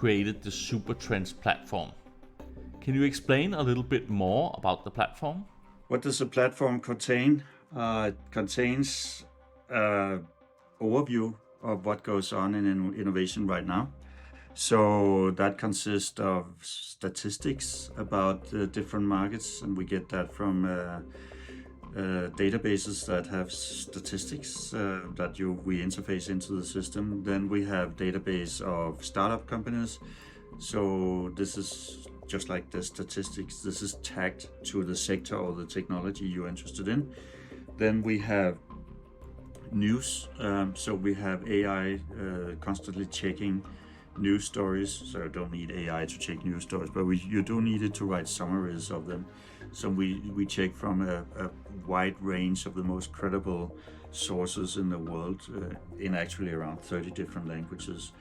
created the Supertrends platform. Can you explain a little bit more about the platform? What does the platform contain? It contains an overview of what goes on in innovation right now. So that consists of statistics about different markets, and we get that from databases that have statistics that we interface into the system. Then we have database of startup companies. So this is just like the statistics. This is tagged to the sector or the technology you're interested in. Then we have news. So we have AI constantly checking news stories. So you don't need AI to check news stories, but you do need it to write summaries of them. So we check from a wide range of the most credible sources in the world, in actually around 30 different languages.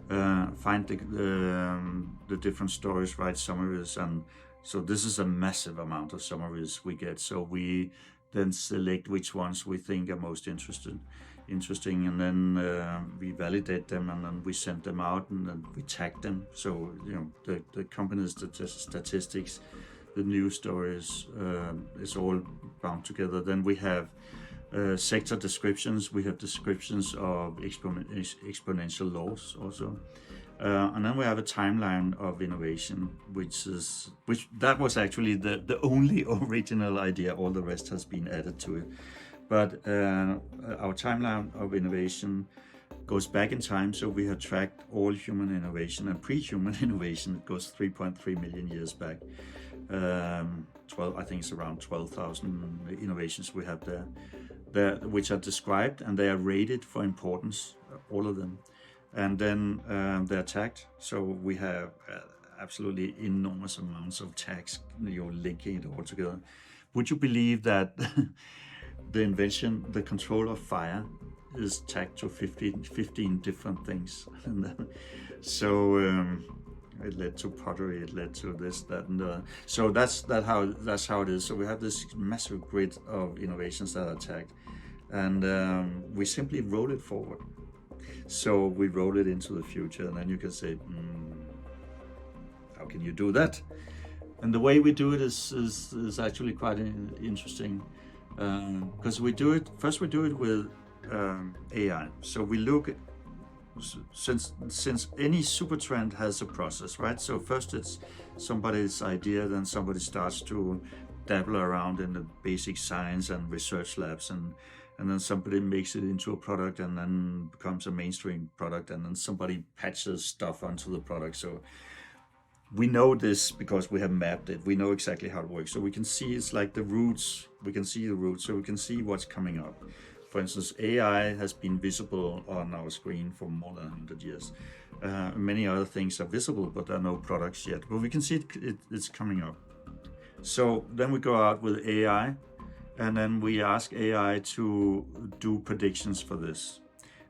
Find the different stories, write summaries, and so this is a massive amount of summaries we get. So we then select which ones we think are most interesting, and then we validate them, and then we send them out, and then we tag them. So the company's statistics, the news stories, is all bound together. Then we have sector descriptions. We have descriptions of exponential laws also, and then we have a timeline of innovation, which that was actually the only original idea. All the rest has been added to it. But our timeline of innovation goes back in time, so we have tracked all human innovation and pre-human innovation. It goes 3.3 million years back. I think it's around 12,000 innovations we have there, which are described, and they are rated for importance, all of them. And then they're tagged. So we have absolutely enormous amounts of tags, linking it all together. Would you believe that the invention, the control of fire, is tagged to 15 different things? So it led to pottery, it led to this, that, and the. So that's how it is. So we have this massive grid of innovations that are tagged, and we simply roll it forward. So we roll it into the future, and then you can say, how can you do that? And the way we do it is actually quite interesting, because we do it with AI. So we look at, since any super trend has a process, right? So first it's somebody's idea, then somebody starts to dabble around in the basic science and research labs, and then somebody makes it into a product, and then becomes a mainstream product, and then somebody patches stuff onto the product. So we know this because we have mapped it. We know exactly how it works. So we can see it's like the roots. We can see the roots, so we can see what's coming up. For instance, AI has been visible on our screen for more than 100 years. Many other things are visible, but there are no products yet. But we can see it's coming up. So then we go out with AI, and then we ask AI to do predictions for this.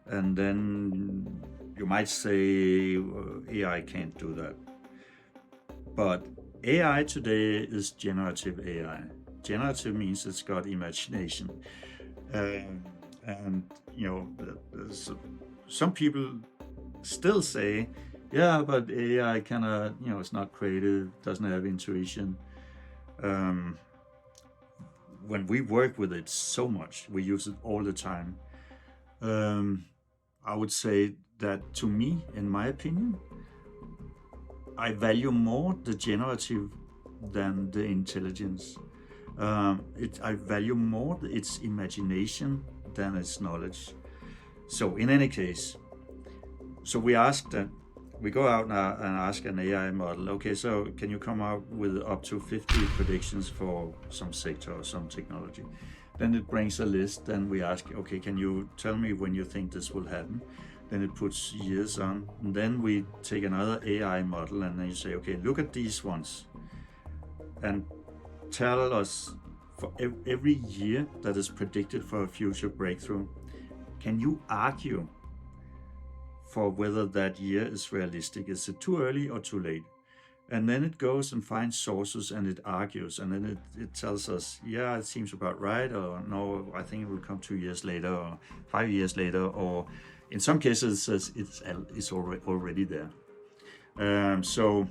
And then you might say AI can't do that. But AI today is generative AI. Generative means it's got imagination. And some people still say, yeah, but AI cannot, it's not creative, doesn't have intuition. When we work with it so much, we use it all the time. I would say that, to me, in my opinion, I value more the generative than the intelligence. I value more its imagination than its knowledge. So in any case, so we go out now and ask an AI model, okay, so can you come up with up to 50 predictions for some sector or some technology? Then it brings a list, then we ask, okay, can you tell me when you think this will happen? Then it puts years on, and then we take another AI model, and then you say, okay, look at these ones, and tell us for every year that is predicted for a future breakthrough, can you argue for whether that year is realistic? Is it too early or too late? And then it goes and finds sources, and it argues, and then it tells us, yeah, it seems about right, or no, I think it will come 2 years later, or 5 years later, or in some cases it says it's already there. So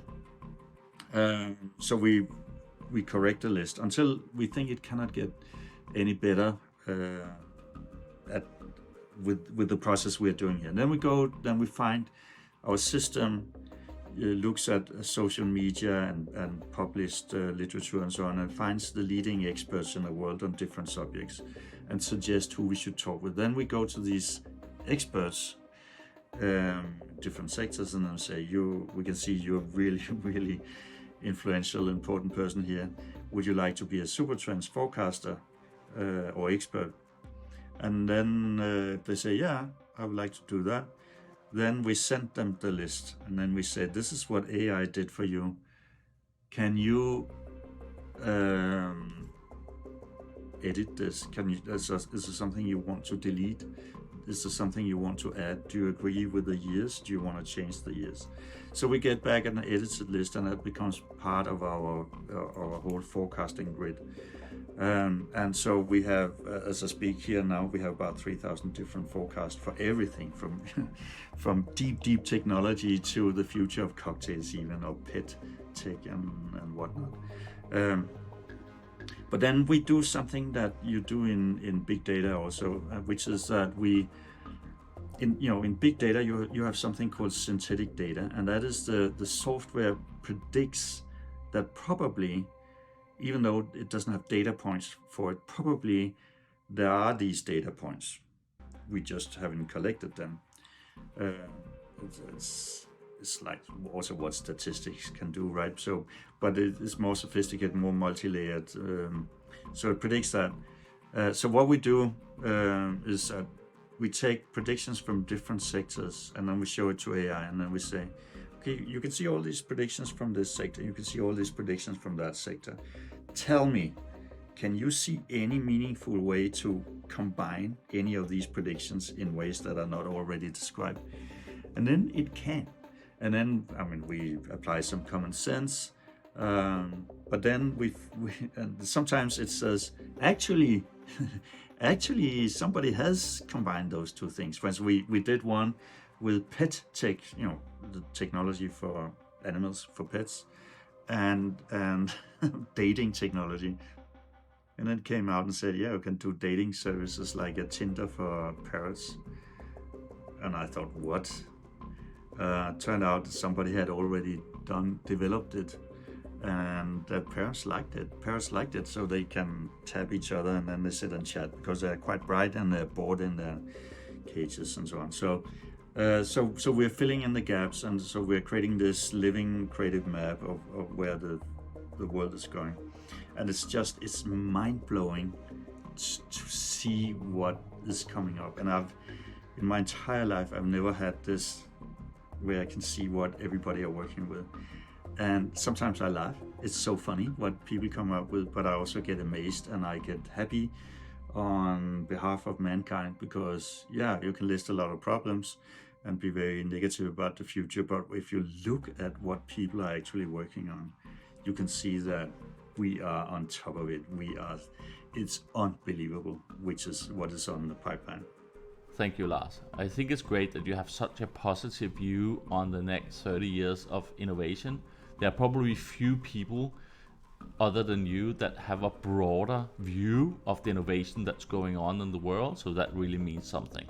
we correct the list until we think it cannot get any better with the process we're doing here. Then we find our system looks at social media and published literature and so on, and finds the leading experts in the world on different subjects and suggests who we should talk with. Then we go to these experts, different sectors, and then say, we can see you're really, really influential, important person here. Would you like to be a Supertrends forecaster or expert? And then they say, yeah, I would like to do that. Then we send them the list, and then we say, this is what AI did for you. Can you edit this? Is there something you want to delete? Is there something you want to add? Do you agree with the years? Do you want to change the years? So we get back an edited list, and that becomes part of our whole forecasting grid. And so we have, as I speak here now, we have about 3,000 different forecasts for everything from from deep technology to the future of cocktails, even, or pet tech and whatnot. But then we do something that you do in big data also, which is that in big data you have something called synthetic data, and that is the software predicts that probably, even though it doesn't have data points for it, probably there are these data points. We just haven't collected them. It's like also what statistics can do, right? So, but it is more sophisticated, more multi-layered. So it predicts that. So what we do is that we take predictions from different sectors, and then we show it to AI, and then we say, okay, you can see all these predictions from this sector, you can see all these predictions from that sector. Tell me, can you see any meaningful way to combine any of these predictions in ways that are not already described? And then it can. And then, we apply some common sense, but then and sometimes it says, actually, somebody has combined those two things. For instance, we did one with pet tech, the technology for animals, for pets, and dating technology. And then it came out and said, yeah, you can do dating services like a Tinder for parrots. And I thought, what? Turned out somebody had already developed it, and the parrots liked it. So they can tap each other, and then they sit and chat because they're quite bright and they're bored in their cages and so on. So we're filling in the gaps, and so we're creating this living creative map of where the world is going. And it's mind-blowing to see what is coming up. And in my entire life, I've never had this where I can see what everybody are working with. And sometimes I laugh. It's so funny what people come up with, but I also get amazed, and I get happy on behalf of mankind, because you can list a lot of problems and be very negative about the future, but if you look at what people are actually working on, you can see that we are on top of it. It's unbelievable, which is what is on the pipeline. Thank you, Lars. I think it's great that you have such a positive view on the next 30 years of innovation. There are probably few people other than you that have a broader view of the innovation that's going on in the world, so that really means something.